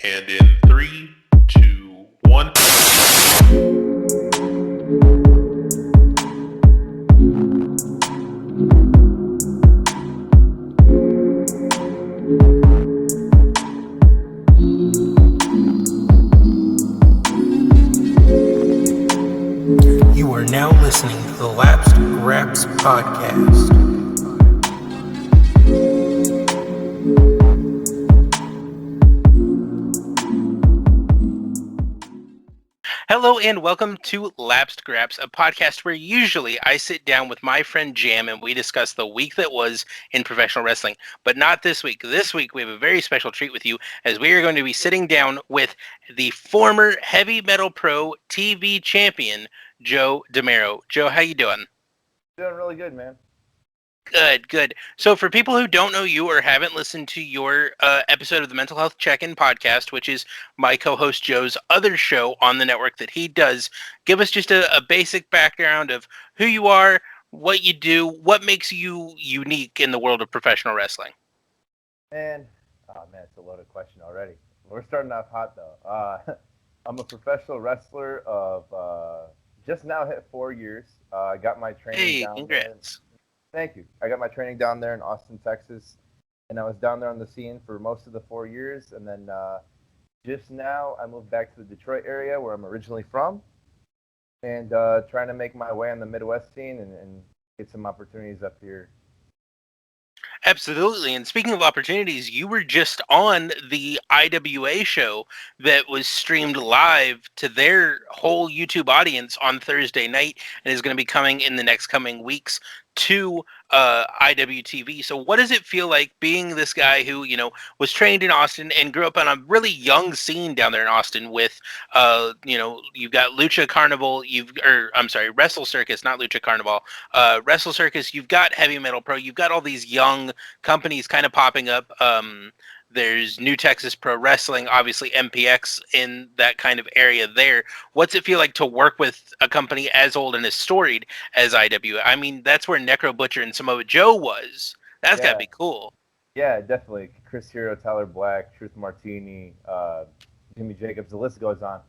And in three, two, one. You are now listening to the Lapsed Graps podcast. Hello and welcome to Lapsed Graps, a podcast where usually I sit down with my friend Jam and we discuss the week that was in professional wrestling. But not this week. This week we have a very special treat with you as we are going to be sitting down with the former Heavy Metal Pro TV champion, Joe Demaro. Joe, how you doing? Doing really good, man. Good. So, for people who don't know you or haven't listened to your episode of the Mental Health Check-In podcast, which is my co-host Joe's other show on the network that he does, give us just a basic background of who you are, what you do, what makes you unique in the world of professional wrestling. Man, it's a loaded question already. We're starting off hot though. I'm a professional wrestler of just now hit 4 years. I got my training Hey, down congrats. there. Thank you. I got my training down there in Austin, Texas, and I was down there on the scene for most of the 4 years. And then just now, I moved back to the Detroit area where I'm originally from, and trying to make my way on the Midwest scene and get some opportunities up here. Absolutely. And speaking of opportunities, you were just on the IWA show that was streamed live to their whole YouTube audience on Thursday night and is going to be coming in the next coming weeks to IWTV. So what does it feel like being this guy who, was trained in Austin and grew up on a really young scene down there in Austin with, you've got Lucha Carnival, Wrestle Circus, not Lucha Carnival, Wrestle Circus, you've got Heavy Metal Pro, you've got all these young companies kind of popping up. There's New Texas Pro Wrestling, obviously MPX in that kind of area there. What's it feel like to work with a company as old and as storied as IWA? I mean, that's where Necro Butcher and Samoa Joe was. That's got to Yeah. be cool. Yeah, definitely. Chris Hero, Tyler Black, Truth Martini, Jimmy Jacobs, the list goes on.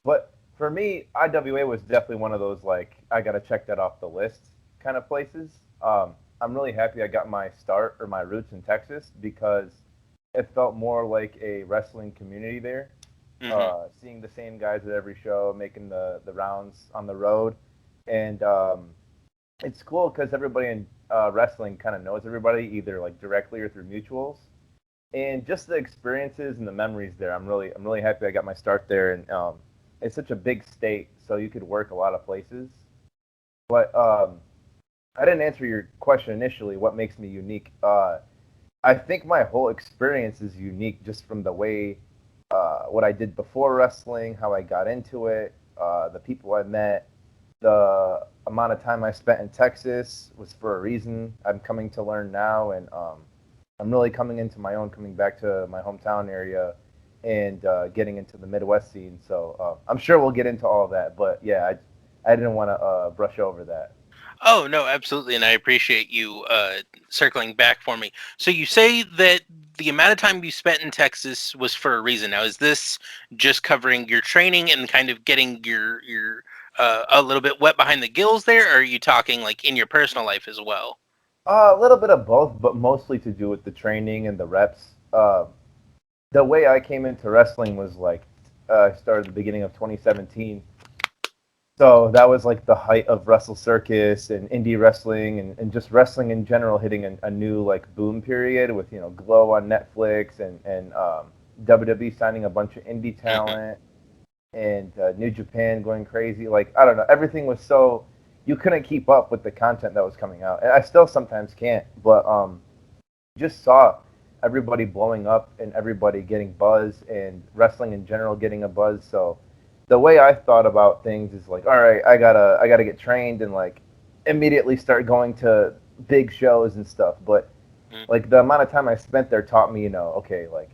But for me, IWA was definitely one of those, like, I got to check that off the list kind of places. I'm really happy I got my start or my roots in Texas because it felt more like a wrestling community there. Seeing the same guys at every show, making the rounds on the road. And it's cool because everybody in wrestling kind of knows everybody, either like directly or through mutuals, and just the experiences and the memories there. I'm really happy I got my start there, and it's such a big state, so you could work a lot of places. But I didn't answer your question initially. What makes me unique? I think my whole experience is unique, just from the way what I did before wrestling, how I got into it, the people I met, the amount of time I spent in Texas was for a reason. I'm coming to learn now, and I'm really coming into my own, coming back to my hometown area, and getting into the Midwest scene. So I'm sure we'll get into all of that, but yeah, I didn't want to brush over that. Oh, no, absolutely. And I appreciate you circling back for me. So you say that the amount of time you spent in Texas was for a reason. Now, is this just covering your training and kind of getting your a little bit wet behind the gills there? Or are you talking like in your personal life as well? A little bit of both, but mostly to do with the training and the reps. The way I came into wrestling was like I started at the beginning of 2017. So that was like the height of Wrestle Circus and indie wrestling and just wrestling in general hitting a new like boom period with Glow on Netflix and WWE signing a bunch of indie talent and New Japan going crazy. Like I don't know, everything was so you couldn't keep up with the content that was coming out. And I still sometimes can't, but just saw everybody blowing up and everybody getting buzz and wrestling in general getting a buzz. So the way I thought about things is like, all right, I gotta get trained and like immediately start going to big shows and stuff. But like the amount of time I spent there taught me, okay, like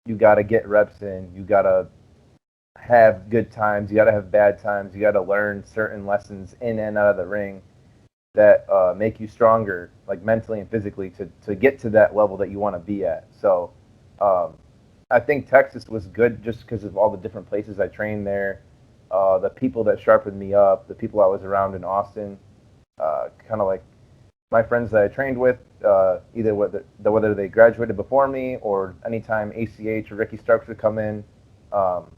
you gotta get reps in, you gotta have good times, you gotta have bad times, you gotta learn certain lessons in and out of the ring that make you stronger, like mentally and physically, to get to that level that you want to be at. So I think Texas was good just because of all the different places I trained there, the people that sharpened me up, the people I was around in Austin, kind of like my friends that I trained with, either whether they graduated before me or anytime ACH or Ricky Starks would come in, um,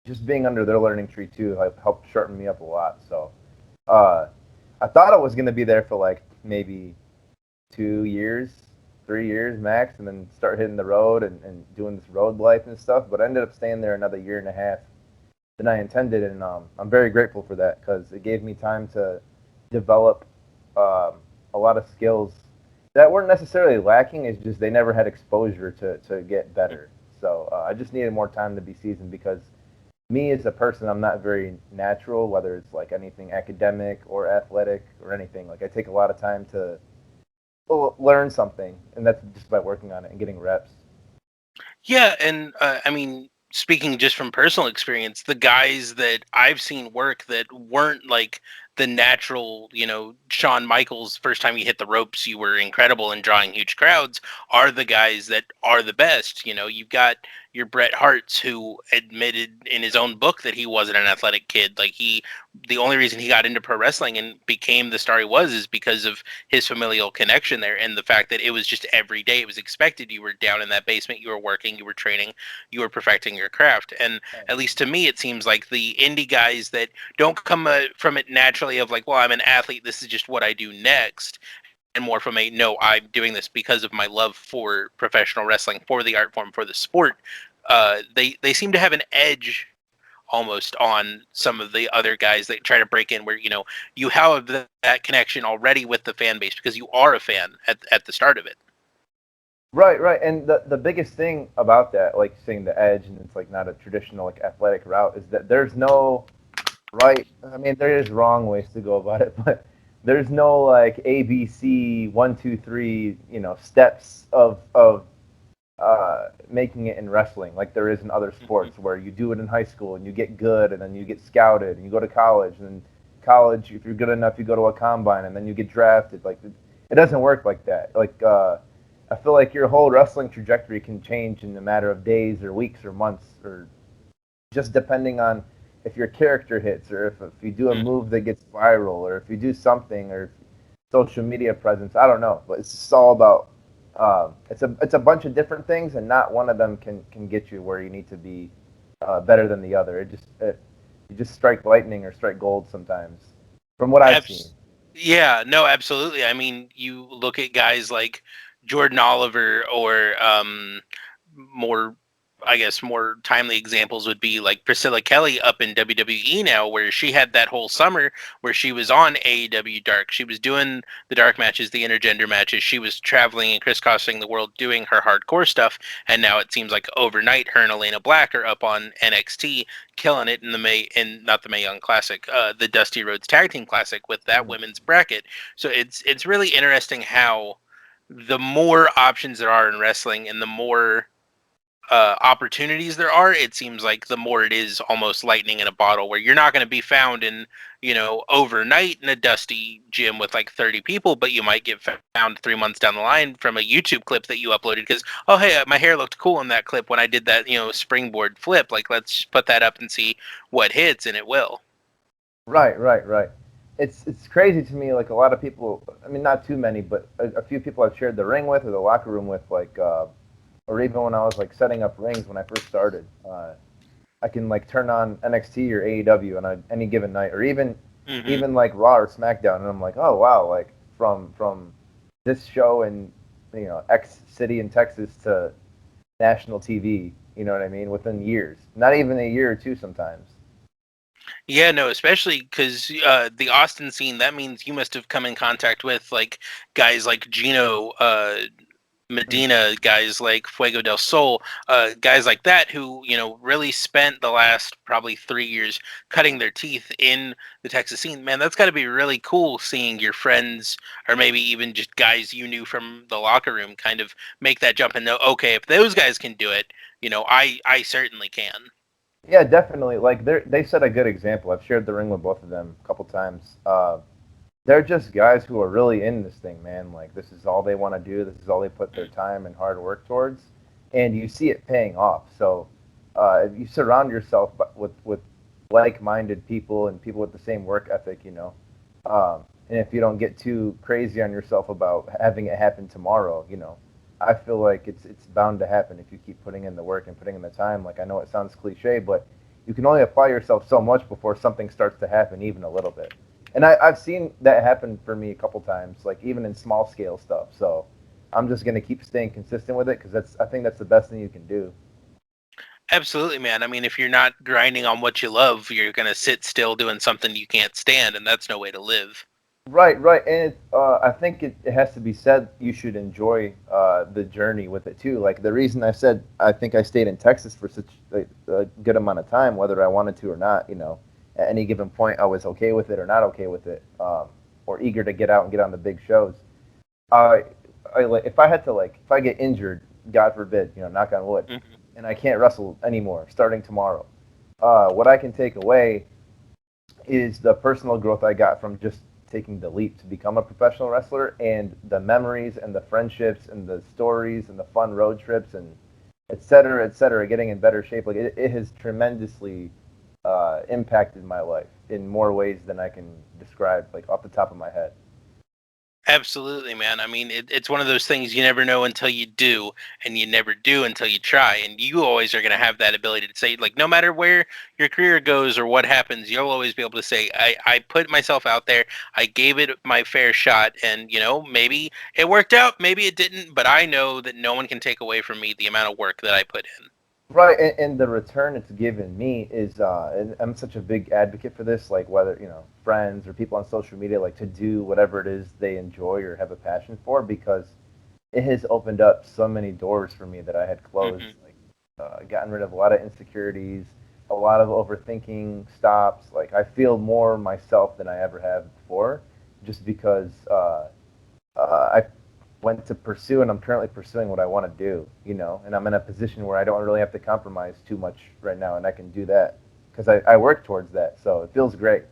just being under their learning tree too helped sharpen me up a lot. So uh, I thought I was going to be there for like maybe 2 years, 3 years max, and then start hitting the road and doing this road life and stuff. But I ended up staying there another year and a half than I intended, and I'm very grateful for that because it gave me time to develop um, a lot of skills that weren't necessarily lacking. It's just they never had exposure to get better. So I just needed more time to be seasoned because me as a person, I'm not very natural, whether it's like anything academic or athletic or anything. Like I take a lot of time to learn something, and that's just by working on it and getting reps. Yeah, and I mean, speaking just from personal experience, the guys that I've seen work that weren't like the natural, Shawn Michaels, first time you hit the ropes, you were incredible in drawing huge crowds, are the guys that are the best. You've got your Bret Harts who admitted in his own book that he wasn't an athletic kid. Like the only reason he got into pro wrestling and became the star he was is because of his familial connection there and the fact that it was just every day. It was expected. You were down in that basement, you were working, you were training, you were perfecting your craft. And at least to me, it seems like the indie guys that don't come from it naturally of like, well, I'm an athlete, this is just what I do next, and more from a no, I'm doing this because of my love for professional wrestling, for the art form, for the sport. They seem to have an edge almost on some of the other guys that try to break in where you have that connection already with the fan base because you are a fan at the start of it. Right, right. And the biggest thing about that, like saying the edge, and it's like not a traditional like athletic route, is that there's no right. I mean, there is wrong ways to go about it, but there's no like ABC 1, 2, 3, steps of making it in wrestling like there is in other sports where you do it in high school and you get good and then you get scouted and you go to college and then college if you're good enough you go to a combine and then you get drafted. Like it doesn't work like that. Like I feel like your whole wrestling trajectory can change in a matter of days or weeks or months or just depending on if your character hits or if you do a move that gets viral or if you do something or social media presence. I don't know, but it's just all about it's a bunch of different things, and not one of them can get you where you need to be better than the other. You just strike lightning or strike gold sometimes, from what I've seen. Yeah, no, absolutely. I mean, you look at guys like Jordan Oliver or more, I guess, more timely examples would be like Priscilla Kelly up in WWE now, where she had that whole summer where she was on AEW Dark. She was doing the dark matches, the intergender matches. She was traveling and crisscrossing the world doing her hardcore stuff. And now it seems like overnight, her and Elena Black are up on NXT, killing it in not the Mae Young Classic, the Dusty Rhodes Tag Team Classic with that women's bracket. So it's really interesting how the more options there are in wrestling and the more opportunities there are, it seems like the more it is almost lightning in a bottle, where you're not going to be found in, overnight in a dusty gym with like 30 people, but you might get found 3 months down the line from a YouTube clip that you uploaded because, oh, hey, my hair looked cool in that clip when I did that, springboard flip. Like, let's put that up and see what hits, and it will. Right, right, right. It's crazy to me. Like a lot of people, I mean, not too many, but a few people I've shared the ring with or the locker room with, like, or even when I was like setting up rings when I first started. I can like turn on NXT or AEW on any given night, or even like Raw or SmackDown, and I'm like, oh wow, like from this show in X city in Texas to national TV. You know what I mean? Within years, not even a year or two sometimes. Yeah, no, especially because the Austin scene, that means you must have come in contact with like guys like Gino Medina, guys like Fuego del Sol, guys like that who, really spent the last probably 3 years cutting their teeth in the Texas scene. Man, that's got to be really cool seeing your friends or maybe even just guys you knew from the locker room kind of make that jump and know, okay, if those guys can do it, I certainly can. Yeah, definitely. Like they set a good example. I've shared the ring with both of them a couple times. They're just guys who are really in this thing, man. Like this is all they want to do. This is all they put their time and hard work towards. and you see it paying off. So if you surround yourself with like-minded people and people with the same work ethic, and if you don't get too crazy on yourself about having it happen tomorrow, I feel like it's bound to happen if you keep putting in the work and putting in the time. Like, I know it sounds cliche, but you can only apply yourself so much before something starts to happen, even a little bit. And I've seen that happen for me a couple times, like even in small scale stuff. So I'm just gonna keep staying consistent with it because I think that's the best thing you can do. Absolutely, man. I mean, if you're not grinding on what you love, you're gonna sit still doing something you can't stand, and that's no way to live. Right, right, and I think it has to be said you should enjoy the journey with it too. Like the reason I said I think I stayed in Texas for such a good amount of time, whether I wanted to or not, at any given point I was okay with it or not okay with it, or eager to get out and get on the big shows. I, if I had to if I get injured, God forbid, knock on wood, Mhm. and I can't wrestle anymore starting tomorrow, what I can take away is the personal growth I got from just taking the leap to become a professional wrestler, and the memories and the friendships and the stories and the fun road trips and et cetera, getting in better shape. Like it has tremendously impacted my life in more ways than I can describe, like off the top of my head. Absolutely, man. I mean, it's one of those things you never know until you do, and you never do until you try. And you always are going to have that ability to say, like, no matter where your career goes or what happens, you'll always be able to say, I put myself out there, I gave it my fair shot, and, maybe it worked out, maybe it didn't, but I know that no one can take away from me the amount of work that I put in. Right, and the return it's given me is, and I'm such a big advocate for this, like whether, friends or people on social media, like to do whatever it is they enjoy or have a passion for, because it has opened up so many doors for me that I had closed, Hmm. like gotten rid of a lot of insecurities, a lot of overthinking stops. Like I feel more myself than I ever have before, just because I went to pursue and I'm currently pursuing what I want to do, and I'm in a position where I don't really have to compromise too much right now, and I can do that because I work towards that, so it feels great.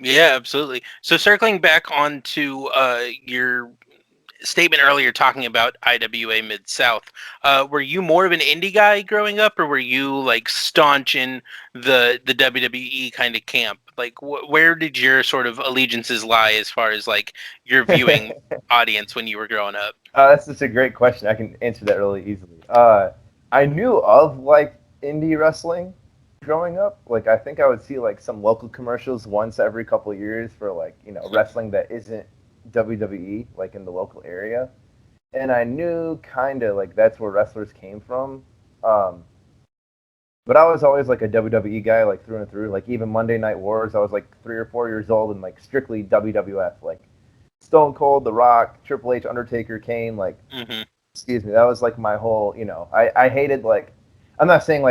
Yeah, absolutely. So circling back onto your statement earlier talking about IWA Mid South. Were you more of an indie guy growing up, or were you like staunch in the WWE kind of camp? Like, where did your sort of allegiances lie as far as like your viewing audience when you were growing up? That's such a great question. I can answer that really easily. I knew of like indie wrestling growing up. Like I think I would see like some local commercials once every couple of years for like wrestling that isn't WWE, like in the local area. And I knew kind of like that's where wrestlers came from. Um, but I was always like a WWE guy, like through and through. Like even Monday Night Wars, I was like 3 or 4 years old and like strictly WWF, like Stone Cold, The Rock, Triple H, Undertaker, Kane, like Hmm. excuse me, that was like my whole, I hated like I'm not saying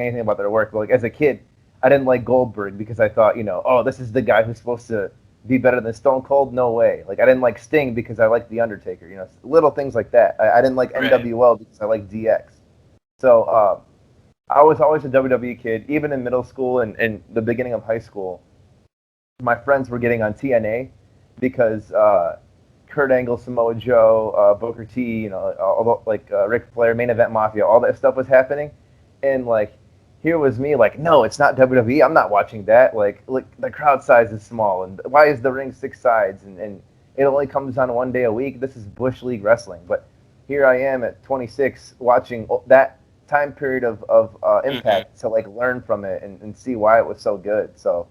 anything about their work, but like as a kid, I didn't like Goldberg because I thought, oh, this is the guy who's supposed to be better than Stone Cold. No way. Like I didn't like Sting because I liked the Undertaker. Little things like that. I didn't like Right. NWO because I liked DX. So I was always a WWE kid, even in middle school and the beginning of high school. My friends were getting on TNA because Kurt Angle, Samoa Joe, Booker T, like Ric Flair, Main Event Mafia, all that stuff was happening, and like here was me like, no, it's not WWE. I'm not watching that. Like, look, the crowd size is small, and why is the ring 6 sides, and it only comes on one day a week. This is Bush League wrestling, but here I am at 26 watching that time period of Hmm. impact to like learn from it and see why it was so good. So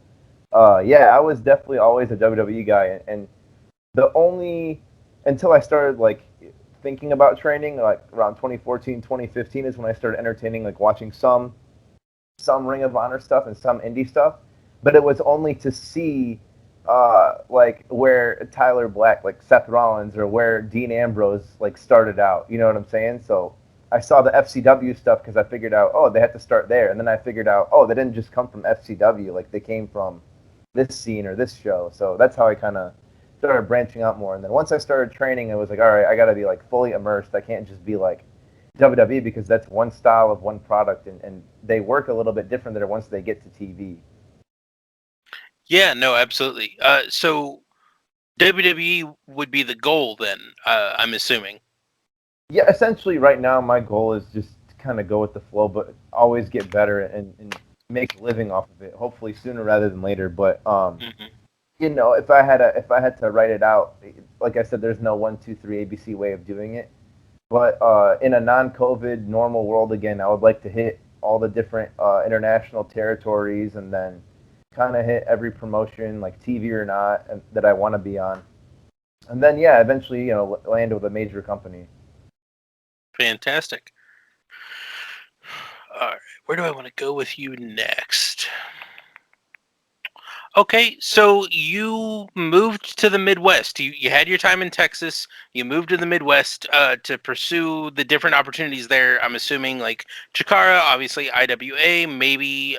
yeah, I was definitely always a WWE guy, and the only until I started like thinking about training, like around 2014, 2015 is when I started entertaining, like watching some Ring of Honor stuff and some indie stuff, but it was only to see like where Tyler Black, like Seth Rollins, or where Dean Ambrose like started out. You know what I'm saying? So I saw the FCW stuff because I figured out, oh, they had to start there, and then I figured out, oh, they didn't just come from FCW, like they came from this scene or this show. So that's how I kind of started branching out more. And then once I started training, it was like, all right, I got to be like fully immersed. I can't just be like WWE because that's one style of one product, and they work a little bit different there once they get to TV. Yeah, no, absolutely. So WWE would be the goal then, I'm assuming. Yeah, essentially, right now my goal is just to kind of go with the flow, but always get better and make a living off of it. Hopefully sooner rather than later. But Hmm. if I had to write it out, like I said, there's no 1, 2, 3 ABC way of doing it. But in a non-COVID normal world again, I would like to hit all the different international territories and then kind of hit every promotion, like TV or not, that I want to be on. And then yeah, eventually land with a major company. Fantastic. All right, where do I want to go with you next? Okay, so you moved to the Midwest. You had your time in Texas. You moved to the Midwest to pursue the different opportunities there. I'm assuming like Chikara, obviously IWA, maybe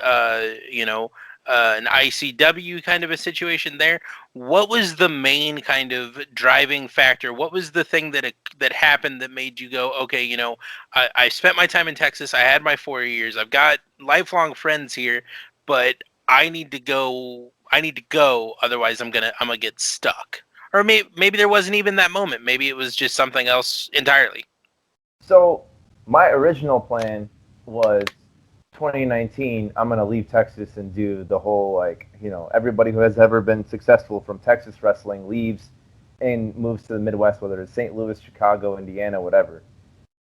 an ICW kind of a situation there. What was the main kind of driving factor? What was the thing that happened that made you go, okay, I spent my time in Texas. I had my 4 years. I've got lifelong friends here, but I need to go. I need to go. Otherwise, I'm gonna get stuck. Or maybe there wasn't even that moment. Maybe it was just something else entirely. So my original plan was 2019. I'm gonna leave Texas and do the whole everybody who has ever been successful from Texas wrestling leaves and moves to the Midwest, whether it's St. Louis, Chicago, Indiana, whatever.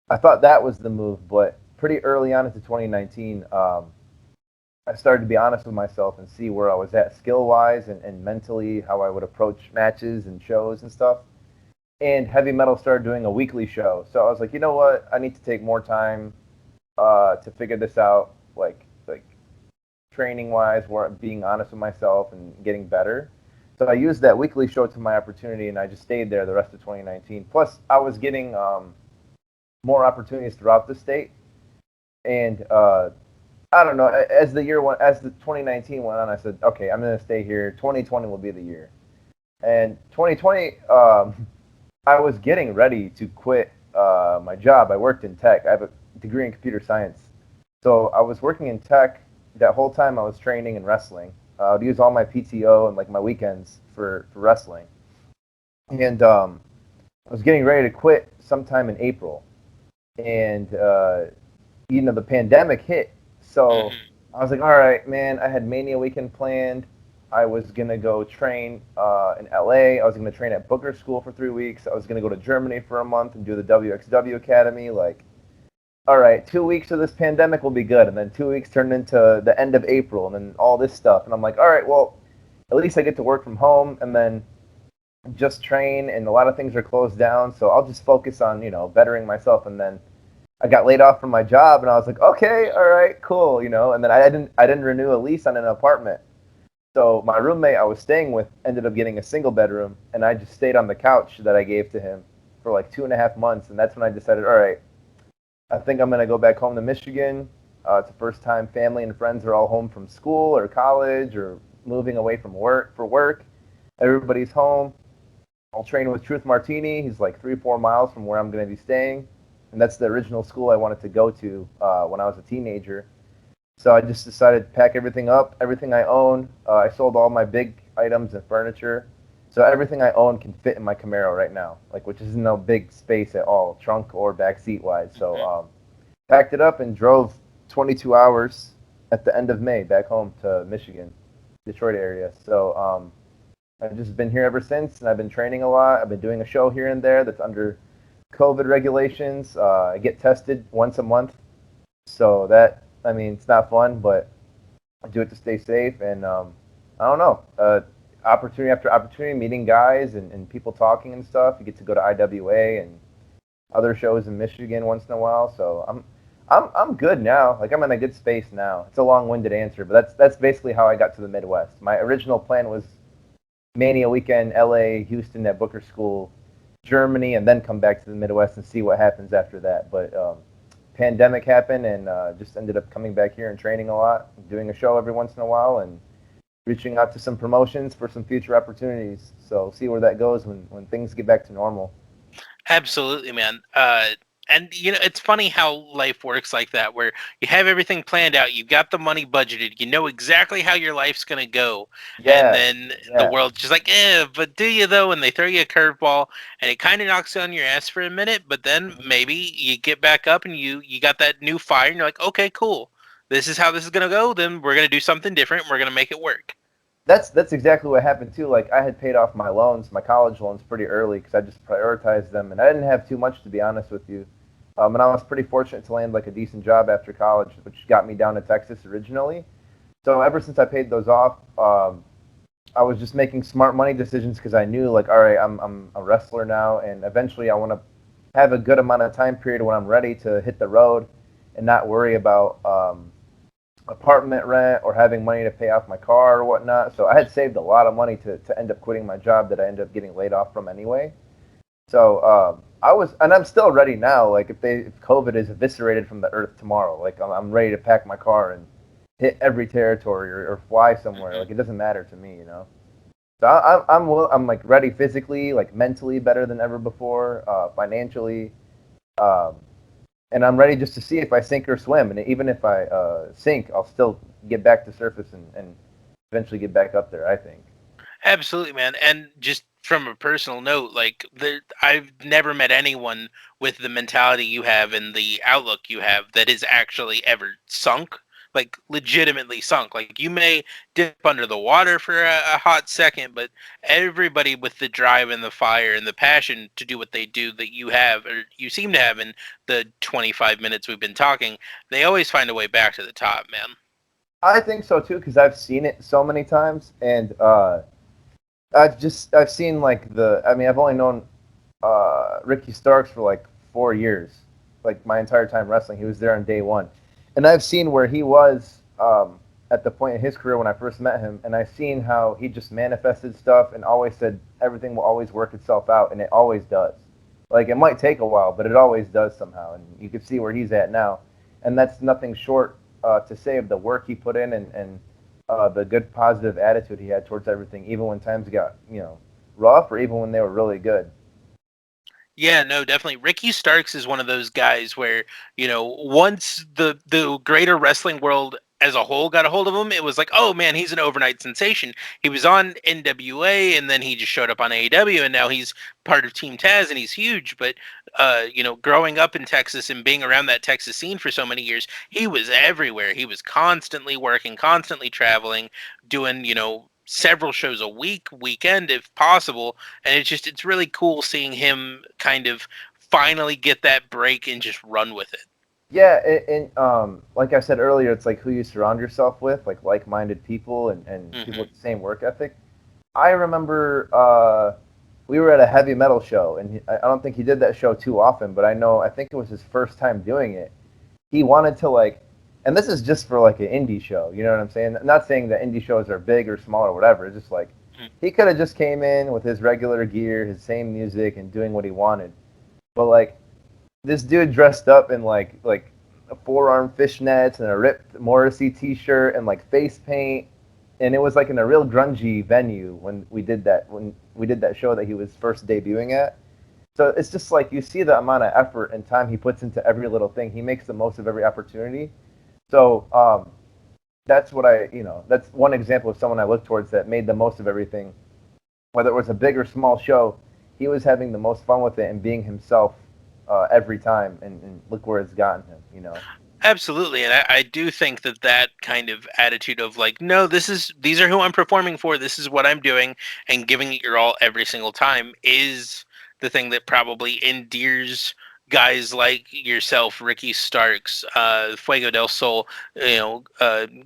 I thought that was the move, but pretty early on into 2019, I started to be honest with myself and see where I was at skill wise and mentally, how I would approach matches and shows and stuff. And heavy metal started doing a weekly show, so I was like, you know what, I need to take more time to figure this out, like training wise, where being honest with myself and getting better. So I used that weekly show to my opportunity, and I just stayed there the rest of 2019. Plus, I was getting more opportunities throughout the state, and I don't know. As the year went, as the 2019 went on, I said, okay, I'm gonna stay here. 2020 will be the year, and 2020, I was getting ready to quit my job. I worked in tech. I have a degree in computer science, so I was working in tech. That whole time, I was training and wrestling. I'd use all my PTO and like my weekends for wrestling, and I was getting ready to quit sometime in April, and the pandemic hit. So Hmm. I was like, all right, man, I had Mania weekend planned. I was going to go train in LA. I was going to train at Booker School for 3 weeks. I was going to go to Germany for a month and do the WXW Academy. Like, all right, 2 weeks of this pandemic will be good. And then 2 weeks turned into the end of April and then all this stuff. And I'm like, all right, well, at least I get to work from home and then just train. And a lot of things are closed down. So I'll just focus on, bettering myself. And then I got laid off from my job, and I was like, okay, all right, cool. And then I didn't renew a lease on an apartment, so my roommate I was staying with ended up getting a single bedroom, and I just stayed on the couch that I gave to him for like 2.5 months, and that's when I decided, all right, I think I'm gonna go back home to Michigan. It's the first time family and friends are all home from school or college or moving away from work for work. Everybody's home. I'll train with Truth Martini. He's like 3, 4 miles from where I'm going to be staying, and that's the original school I wanted to go to when I was a teenager. So I just decided to pack everything up, everything I own. I sold all my big items and furniture, so everything I own can fit in my Camaro right now, like which is no big space at all, trunk or back seat wise. So packed it up and drove 22 hours at the end of May back home to Michigan, Detroit area. So I've just been here ever since, and I've been training a lot. I've been doing a show here and there that's under COVID regulations. I get tested once a month, so that I mean it's not fun, but I do it to stay safe. And I don't know, opportunity after opportunity, meeting guys and people talking and stuff. You get to go to IWA and other shows in Michigan once in a while. So I'm good now. Like I'm in a good space now. It's a long-winded answer, but that's basically how I got to the Midwest. My original plan was Mania weekend, LA, Houston at Booker School, Germany, and then come back to the Midwest and see what happens after that. But pandemic happened, and just ended up coming back here and training a lot, doing a show every once in a while, and reaching out to some promotions for some future opportunities. So see where that goes when things get back to normal. Absolutely, man. And it's funny how life works like that, where you have everything planned out, you've got the money budgeted, you know exactly how your life's gonna go, and Yeah, then the yeah. world's just like, but do you though? And they throw you a curveball, and it kind of knocks you on your ass for a minute, but then maybe you get back up and you got that new fire, and you're like, okay, cool, this is how this is gonna go. Then we're gonna do something different. We're gonna make it work. That's exactly what happened too. Like I had paid off my loans, my college loans, pretty early because I just prioritized them, and I didn't have too much to be honest with you. And I was pretty fortunate to land like a decent job after college, which got me down to Texas originally. So ever since I paid those off, I was just making smart money decisions because I knew like, all right, I'm a wrestler now, and eventually I want to have a good amount of time period when I'm ready to hit the road and not worry about apartment rent or having money to pay off my car or whatnot. So I had saved a lot of money to end up quitting my job that I ended up getting laid off from anyway. So I was, and I'm still ready now. Like if COVID is eviscerated from the earth tomorrow, like I'm ready to pack my car and hit every territory or fly somewhere. Mhm. Like it doesn't matter to me, you know. So I'm like ready physically, like mentally better than ever before, financially. Um, and I'm ready just to see if I sink or swim. And even if I sink, I'll still get back to surface and eventually get back up there. I think. Absolutely, man. And just from a personal note, like I've never met anyone with the mentality you have and the outlook you have that is actually ever sunk, like legitimately sunk. Like you may dip under the water for a hot second, but everybody with the drive and the fire and the passion to do what they do that you have or you seem to have in the 25 minutes we've been talking, they always find a way back to the top, man. I think so too because I've seen it so many times, and I've seen like I mean I've only known Ricky Starks for like 4 years, like my entire time wrestling. He was there on day one, and I've seen where he was at the point in his career when I first met him, and I've seen how he just manifested stuff and always said everything will always work itself out, and it always does. Like it might take a while, but it always does somehow, and you can see where he's at now, and that's nothing short to say of the work he put in and the good positive attitude he had towards everything, even when times got rough or even when they were really good. Yeah, no, definitely. Ricky Starks is one of those guys where, once the greater wrestling world as a whole got a hold of him, it was like, oh man, he's an overnight sensation. He was on NWA and then he just showed up on AEW and now he's part of Team Taz and he's huge. But growing up in Texas and being around that Texas scene for so many years, he was everywhere. He was constantly working, constantly traveling, doing, several shows a week, weekend if possible, and it's really cool seeing him kind of finally get that break and just run with it. Yeah, and like I said earlier, it's like who you surround yourself with, like-minded people and people Hmm. with the same work ethic. I remember we were at a heavy metal show, and I don't think he did that show too often, but I think it was his first time doing it. He wanted to like, and this is just for like an indie show, you know what I'm saying? Not saying that indie shows are big or small or whatever. It's just like he could have just came in with his regular gear, his same music, and doing what he wanted. But like this dude dressed up in like a forearm fishnets and a ripped Morrissey T-shirt and like face paint, and it was like in a real grungy venue when we did that show that he was first debuting at. So it's just like you see the amount of effort and time he puts into every little thing. He makes the most of every opportunity. So that's that's one example of someone I look towards that made the most of everything. Whether it was a big or small show, he was having the most fun with it and being himself every time. And look where it's gotten him. Absolutely, and I do think that that kind of attitude of like, no, these are who I'm performing for, this is what I'm doing, and giving it your all every single time is the thing that probably endears guys like yourself, Ricky Starks, Fuego del Sol,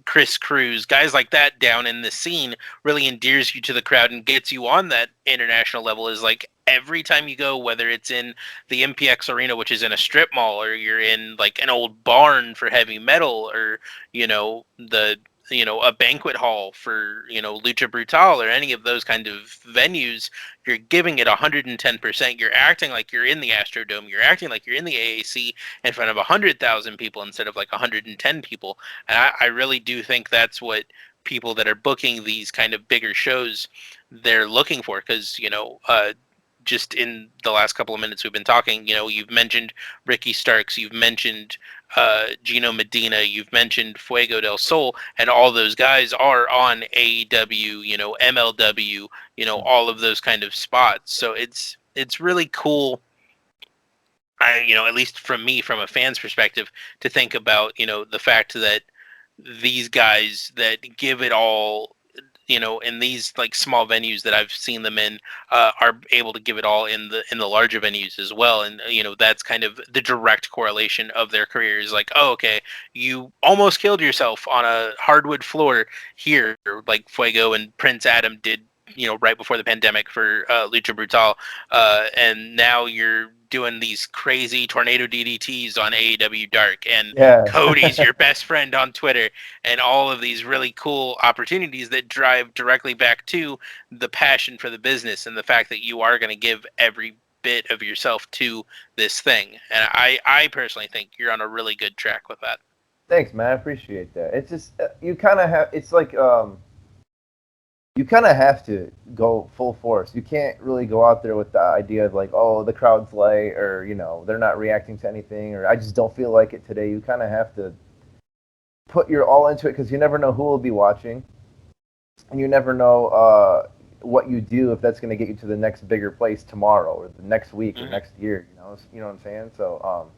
Chris Cruz, guys like that down in the scene really endears you to the crowd and gets you on that international level. Is like every time you go, whether it's in the MPX Arena, which is in a strip mall, or you're in like an old barn for heavy metal, or the a banquet hall for lucha brutal, or any of those kind of venues, you're giving it 110%. You're acting like you're in the Astrodome. You're acting like you're in the AAC in front of 100,000 people instead of like 110 people. And I really do think that's what people that are booking these kind of bigger shows they're looking for, because just in the last couple of minutes we've been talking, you've mentioned Ricky Starks, you've mentioned Gino Medina, you've mentioned Fuego del Sol, and all those guys are on AEW, MLW, all of those kind of spots. So it's really cool. At least from me, from a fan's perspective, to think about, the fact that these guys that give it all, in these like small venues that I've seen them in, are able to give it all in the larger venues as well. And that's kind of the direct correlation of their careers. Like, oh, okay, you almost killed yourself on a hardwood floor here, like Fuego and Prince Adam did, right before the pandemic for Lucha Brutal, and now you're doing these crazy tornado DDTs on AEW Dark, and Yeah. Cody's your best friend on Twitter, and all of these really cool opportunities that drive directly back to the passion for the business and the fact that you are going to give every bit of yourself to this thing. And I personally think you're on a really good track with that. Thanks, man. I appreciate that. It's just you kind of have. It's like you kind of have to go full force. You can't really go out there with the idea of like, oh, the crowd's light, or they're not reacting to anything, or I just don't feel like it today. You kind of have to put your all into it because you never know who will be watching, and you never know what you do if that's going to get you to the next bigger place tomorrow or the next week or next year. You know what I'm saying? So,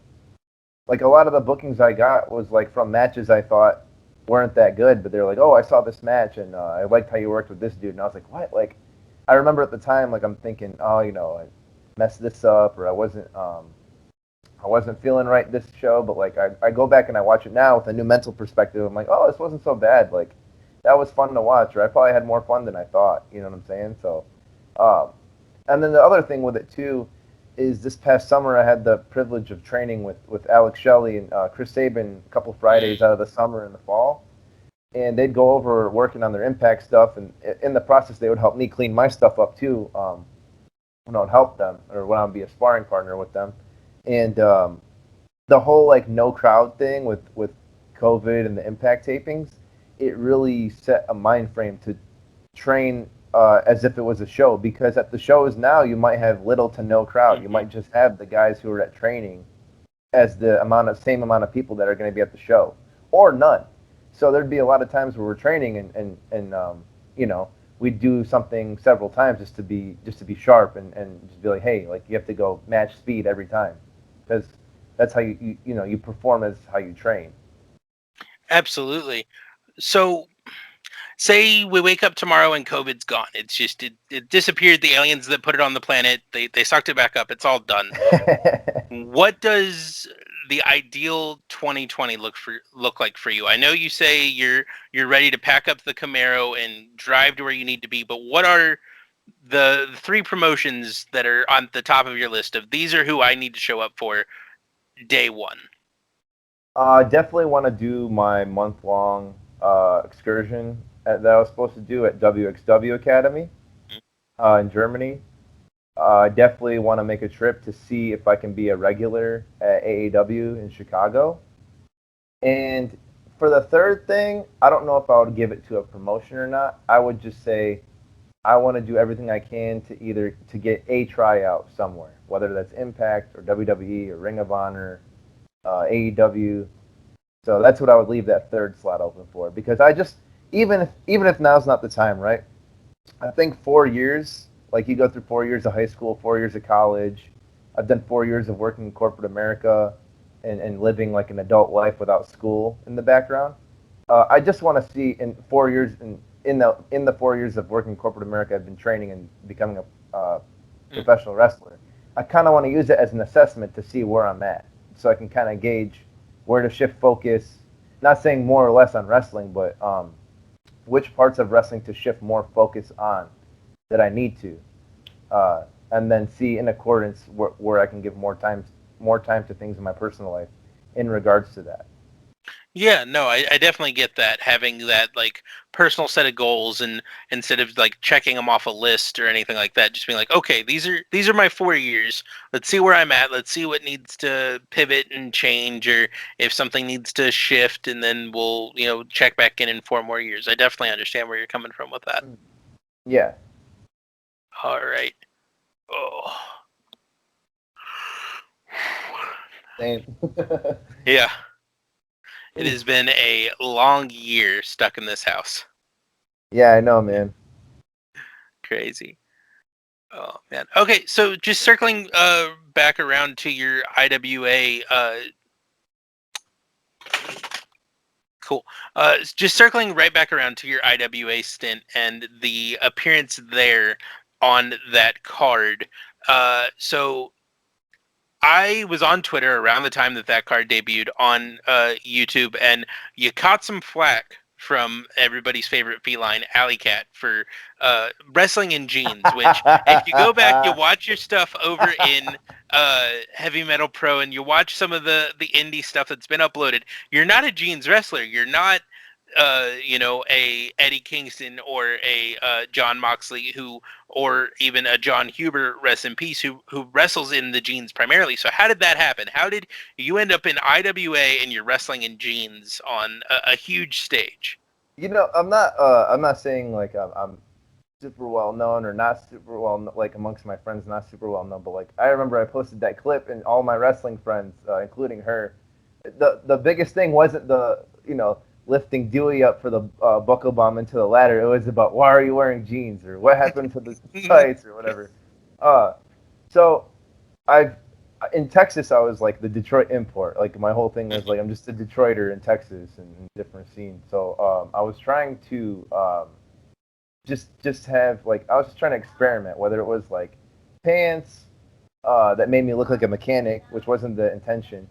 like a lot of the bookings I got was like from matches I thought weren't that good, but they're like, oh, I saw this match and I liked how you worked with this dude, and I was like, what? Like, I remember at the time, like I'm thinking, oh, I messed this up, or I wasn't feeling right this show, but like I go back and I watch it now with a new mental perspective. I'm like, oh, this wasn't so bad. Like, that was fun to watch, or I probably had more fun than I thought. You know what I'm saying? So, and then the other thing with it too is this past summer I had the privilege of training with Alex Shelley and Chris Sabin a couple Fridays out of the summer and the fall, and they'd go over working on their Impact stuff, and in the process they would help me clean my stuff up too, when I would help them or when I would be a sparring partner with them, and the whole like no crowd thing with COVID and the Impact tapings, it really set a mind frame to train as if it was a show, because at the shows now you might have little to no crowd. You might just have the guys who are at training as the same amount of people that are going to be at the show, or none. So there'd be a lot of times where we're training and we'd do something several times just to be sharp and just be like, hey, like you have to go match speed every time, because that's how you perform as how you train. Absolutely. So say we wake up tomorrow and COVID's gone. It's just it disappeared. The aliens that put it on the planet, they sucked it back up. It's all done. What does the ideal 2020 look like for you? I know you say you're ready to pack up the Camaro and drive to where you need to be, but what are the three promotions that are on the top of your list of these are who I need to show up for day one? Definitely want to do my month-long excursion that I was supposed to do at WXW Academy in Germany. I definitely want to make a trip to see if I can be a regular at AAW in Chicago. And for the third thing, I don't know if I would give it to a promotion or not. I would just say I want to do everything I can to get a tryout somewhere, whether that's Impact or WWE or Ring of Honor, AEW. So that's what I would leave that third slot open for, because I just even if now's not the time, right? I think 4 years, like you go through 4 years of high school, 4 years of college. I've done 4 years of working in corporate America and living like an adult life without school in the background. I just want to see in 4 years, in the 4 years of working in corporate America, I've been training and becoming a professional wrestler. I kind of want to use it as an assessment to see where I'm at, so I can kind of gauge where to shift focus. Not saying more or less on wrestling, but which parts of wrestling to shift more focus on that I need to, and then see in accordance where I can give more time to things in my personal life in regards to that. Yeah, no, I definitely get that, having that like personal set of goals, and instead of like checking them off a list or anything like that, just being like, okay, these are my 4 years. Let's see where I'm at. Let's see what needs to pivot and change, or if something needs to shift, and then we'll check back in 4 more years. I definitely understand where you're coming from with that. Yeah. All right. Oh, Same. yeah. It has been a long year stuck in this house. Yeah, I know, man. Crazy. Oh man. Okay, so just circling back around to your IWA cool. Just circling right back around to your IWA stint and the appearance there on that card. So I was on Twitter around the time that that card debuted on YouTube, and you caught some flack from everybody's favorite feline, Alley Cat, for wrestling in jeans. Which, if you go back, you watch your stuff over in Heavy Metal Pro, and you watch some of the indie stuff that's been uploaded. You're not a jeans wrestler. You're not a Eddie Kingston or a John Moxley or even a John Huber, rest in peace, who wrestles in the jeans primarily. So how did that happen? How did you end up in IWA and you're wrestling in jeans on a huge stage? I'm not saying like I'm super well known or not super well like amongst my friends, not super well known, but like I remember I posted that clip and all my wrestling friends, including her, the biggest thing wasn't the lifting Dewey up for the buckle bomb into the ladder. It was about why are you wearing jeans or what happened to the tights or whatever. Uh, so I've in Texas I was like the Detroit import. Like my whole thing was like I'm just a Detroiter in Texas and different scenes. So I was trying to just have like I was just trying to experiment, whether it was like pants that made me look like a mechanic, which wasn't the intention,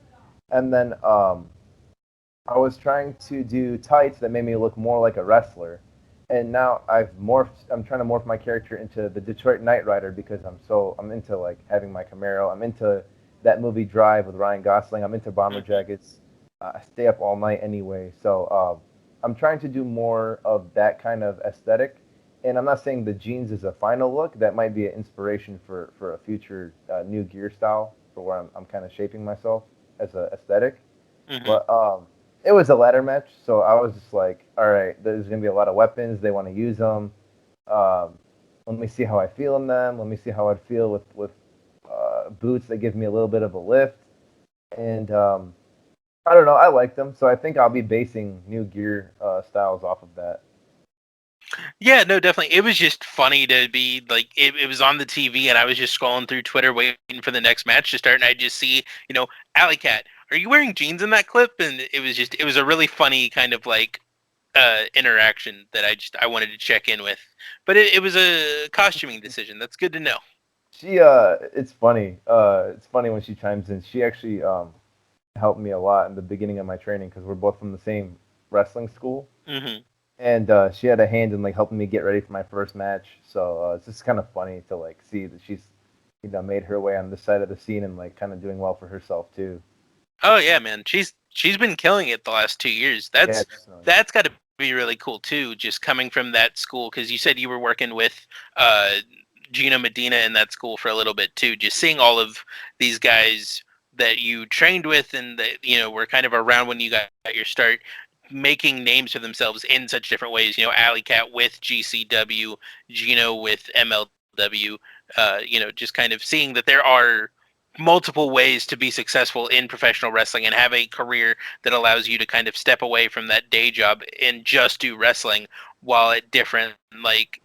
and then I was trying to do tights that made me look more like a wrestler. And now I'm trying to morph my character into the Detroit Knight Rider because I'm into like having my Camaro. I'm into that movie Drive with Ryan Gosling. I'm into bomber jackets. I stay up all night anyway. So I'm trying to do more of that kind of aesthetic. And I'm not saying the jeans is a final look. That might be an inspiration for a future new gear style for where I'm kind of shaping myself as a aesthetic. Mm-hmm. But it was a ladder match, so I was just like, all right, there's gonna be a lot of weapons. They want to use them. Um, let me see how I feel in them. Let me see how I'd feel with boots that give me a little bit of a lift. And I don't know, I like them, so I think I'll be basing new gear styles off of that. Yeah, no, definitely. It was just funny to be like it was on the TV and I was just scrolling through Twitter waiting for the next match to start and I just see, Alley Cat, are you wearing jeans in that clip? And it was a really funny kind of like interaction that I wanted to check in with. But it was a costuming decision. That's good to know. She it's funny. It's funny when she chimes in. She actually helped me a lot in the beginning of my training because we're both from the same wrestling school. Hmm. And she had a hand in like helping me get ready for my first match. So it's just kind of funny to like see that she's made her way on this side of the scene and like kind of doing well for herself too. Oh yeah, man. She's been killing it the last 2 years. Yeah, That's definitely. that's got to be really cool too. Just coming from that school, because you said you were working with uh, Gino Medina in that school for a little bit too. Just seeing all of these guys that you trained with and that were kind of around when you got your start, making names for themselves in such different ways. Alley Cat with GCW, Gino with MLW. Just kind of seeing that there are multiple ways to be successful in professional wrestling and have a career that allows you to kind of step away from that day job and just do wrestling while at different, like,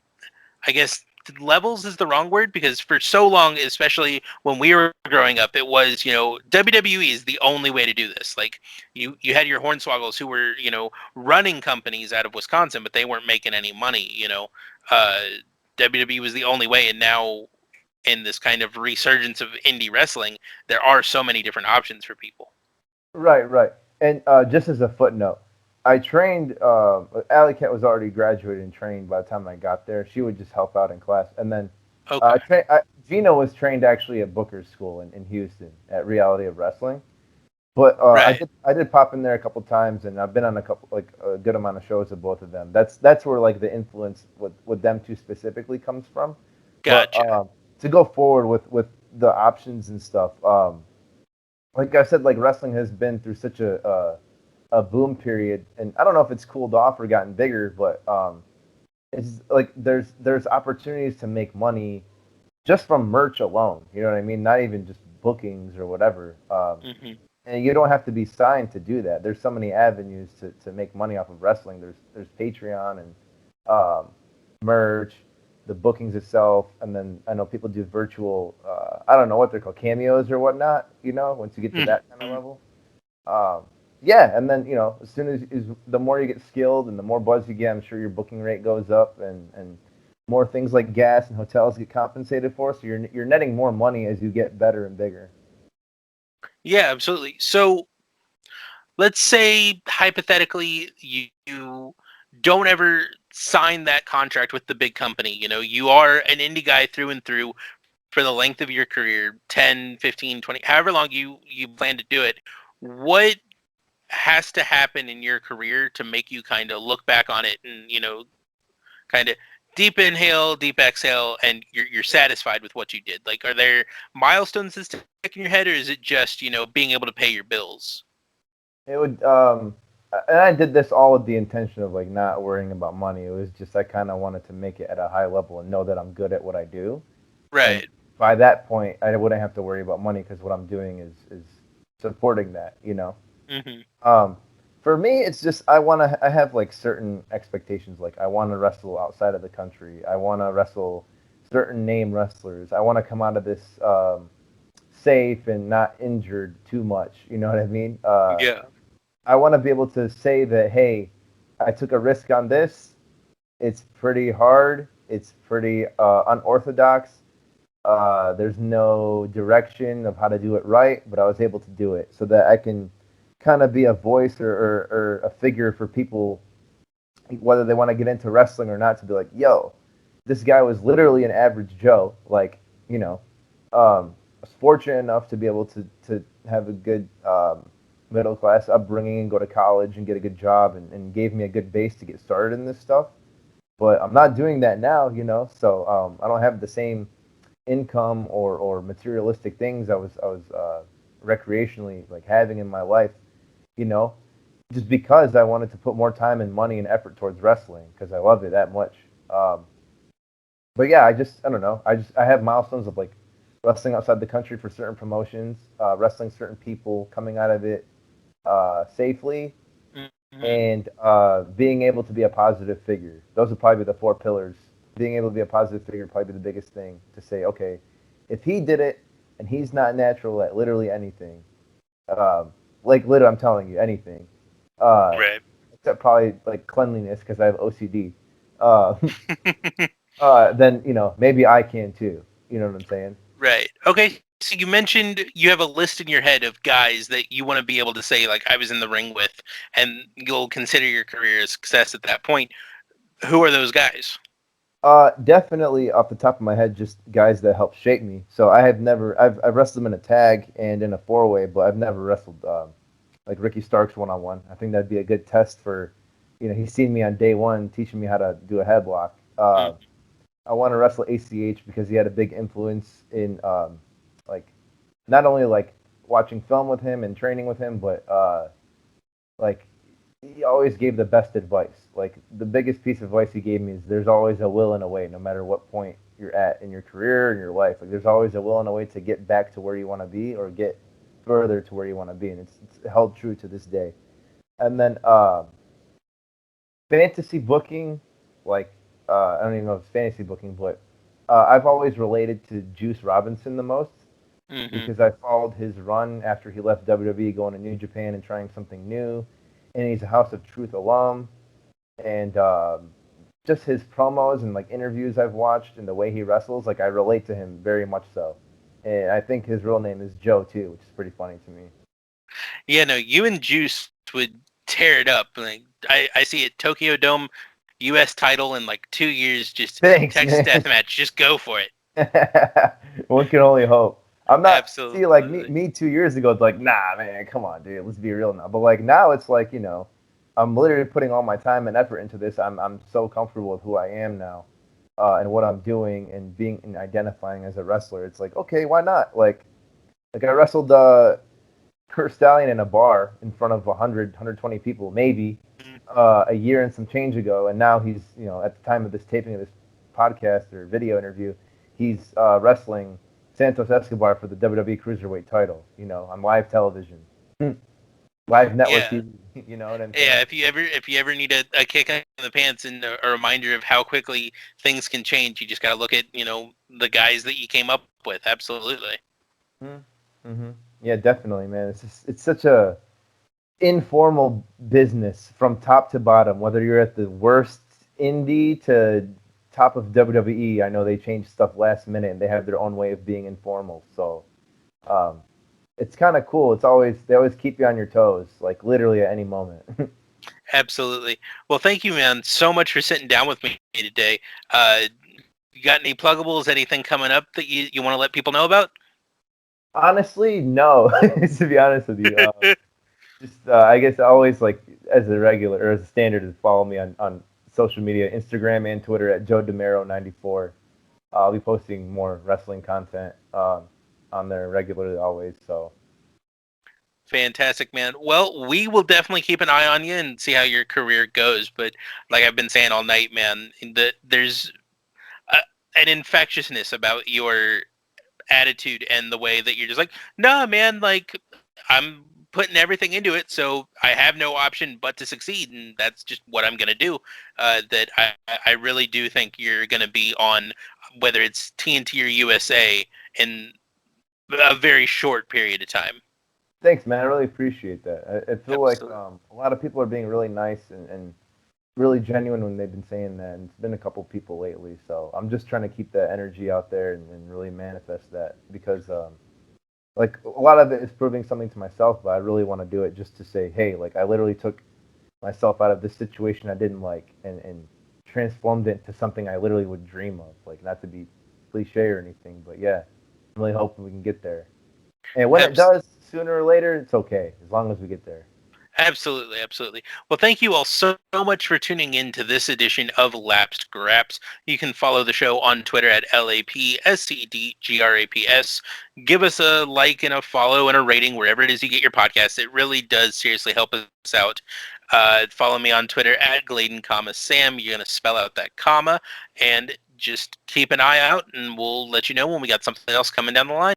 I guess levels is the wrong word, because for so long, especially when we were growing up, it was WWE is the only way to do this. Like you had your Hornswoggles who were running companies out of Wisconsin, but they weren't making any money. Uh, WWE was the only way, and now in this kind of resurgence of indie wrestling, there are so many different options for people. Right, right. And just as a footnote, I trained. Alley Cat was already graduated and trained by the time I got there. She would just help out in class, and then Okay. Gina was trained actually at Booker's School in Houston at Reality of Wrestling. But Right. I did pop in there a couple times, and I've been on a couple like a good amount of shows with both of them. That's where like the influence with them two specifically comes from. But Gotcha. to go forward with the options and stuff, like I said, like wrestling has been through such a boom period, and I don't know if it's cooled off or gotten bigger, but it's like there's opportunities to make money just from merch alone. You know what I mean? Not even just bookings or whatever. Hmm. And you don't have to be signed to do that. There's so many avenues to make money off of wrestling. There's Patreon and um, merch, the bookings itself, and then I know people do virtual. I don't know what they're called, cameos or whatnot. Once you get to that kind of Hmm. level. Um, yeah, and then as soon as the more you get skilled and the more buzz you get, I'm sure your booking rate goes up, and more things like gas and hotels get compensated for. So you're netting more money as you get better and bigger. Yeah, absolutely. So let's say hypothetically you don't ever sign that contract with the big company. You are an indie guy through and through for the length of your career, 10, 15, 20, however long you plan to do it. What has to happen in your career to make you kind of look back on it and kind of deep inhale, deep exhale, and you're satisfied with what you did? Like, are there milestones that stick in your head, or is it just being able to pay your bills? It would, and I did this all with the intention of like not worrying about money. It was just I kind of wanted to make it at a high level and know that I'm good at what I do. And Right. by that point, I wouldn't have to worry about money because what I'm doing is supporting that. Hmm. Um, for me, it's just I have like certain expectations. Like I want to wrestle outside of the country. I want to wrestle certain name wrestlers. I want to come out of this safe and not injured too much. You know what I mean? Yeah. I want to be able to say that, hey, I took a risk on this. It's pretty hard. It's pretty unorthodox. There's no direction of how to do it right, but I was able to do it so that I can kind of be a voice or a figure for people, whether they want to get into wrestling or not, to be like, yo, this guy was literally an average Joe. Like, you know, was fortunate enough to be able to have a good middle class upbringing and go to college and get a good job and gave me a good base to get started in this stuff. But I'm not doing that now, so I don't have the same income or materialistic things I was recreationally like having in my life, you know, just because I wanted to put more time and money and effort towards wrestling because I love it that much. Um, but yeah, I don't know. I have milestones of like wrestling outside the country for certain promotions, wrestling certain people, coming out of it safely, Hmm. and being able to be a positive figure. Those would probably be the four pillars. Being able to be a positive figure would probably be the biggest thing to say. Okay, if he did it and he's not natural at literally anything, um, like literally, I'm telling you anything, uh, Right. except probably like cleanliness because I have OCD. Uh, then maybe I can too. You know what I'm saying? Right. Okay. So you mentioned you have a list in your head of guys that you want to be able to say, like, I was in the ring with, and you'll consider your career a success at that point. Who are those guys? Definitely off the top of my head, just guys that help shape me. So I have never, I've wrestled them in a tag and in a four-way, but I've never wrestled like Ricky Starks one-on-one. I think that'd be a good test for, he's seen me on day one teaching me how to do a headlock. Mm. I want to wrestle ACH because he had a big influence in like not only like watching film with him and training with him, but like he always gave the best advice. Like the biggest piece of advice he gave me is there's always a will and a way, no matter what point you're at in your career and your life. Like there's always a will and a way to get back to where you want to be or get further to where you want to be, and it's held true to this day. And then fantasy booking, like I don't even know if it's fantasy booking, but I've always related to Juice Robinson the most Hmm. because I followed his run after he left WWE, going to New Japan and trying something new. And he's a House of Truth alum, and just his promos and like interviews I've watched and the way he wrestles, like I relate to him very much so. And I think his real name is Joe too, which is pretty funny to me. Yeah, no, you and Juice would tear it up. Like, I see it, Tokyo Dome, U.S. title in like 2 years. Just Thanks, Texas man. Deathmatch. Just go for it. One can only hope. I'm not see like me Absolutely. me 2 years ago. It's like nah, man, come on, dude. Let's be real now. But like now, it's like I'm literally putting all my time and effort into this. I'm so comfortable with who I am now, and what I'm doing and being and identifying as a wrestler. It's like okay, why not? Like I wrestled Kurt Stallion in a bar in front of 120 people, maybe a year and some change ago, and now he's at the time of this taping of this podcast or video interview, he's wrestling Santos Escobar for the WWE Cruiserweight title. On live television, live network Yeah. TV. You know what I'm saying? Yeah, if you ever need a kick in the pants and a reminder of how quickly things can change, you just got to look at the guys that you came up with. Absolutely. Mm-hmm. Yeah, definitely, man. It's such a informal business from top to bottom. Whether you're at the worst indie to top of WWE, I know they change stuff last minute and they have their own way of being informal. So um, it's kind of cool. They always keep you on your toes, like literally at any moment. Absolutely. Well, thank you, man, so much for sitting down with me today. You got any pluggables? Anything coming up that you want to let people know about? Honestly, no. To be honest with you, just I guess always like as a regular or as a standard is follow me on social media, Instagram and Twitter at Joe Demaro 94. I'll be posting more wrestling content on there regularly always. So Fantastic, man. Well, we will definitely keep an eye on you and see how your career goes. But like I've been saying all night, man, there's a, an infectiousness about your attitude and the way that you're just like, nah, man, like I'm putting everything into it, so I have no option but to succeed, and that's just what I'm gonna do. That I really do think you're gonna be on, whether it's TNT or USA, in a very short period of time. thanks, man. I really appreciate that. I feel like Absolutely. a lot of people are being really nice and really genuine when they've been saying that. And it's been a couple people lately. So I'm just trying to keep that energy out there and really manifest that because like a lot of it is proving something to myself, but I really want to do it just to say, hey, like I literally took myself out of this situation I didn't like and transformed it into something I literally would dream of. Like not to be cliche or anything, but yeah, I'm really hoping we can get there. And when it Abs- does, sooner or later, it's okay as long as we get there. Absolutely, absolutely. Well, thank you all so much for tuning in to this edition of Lapsed Graps. You can follow the show on Twitter at LAPSCDGRAPS. Give us a like and a follow and a rating wherever it is you get your podcasts. It really does seriously help us out. Follow me on Twitter at Gladen, Sam. You're going to spell out that comma, and just keep an eye out, and we'll let you know when we got something else coming down the line.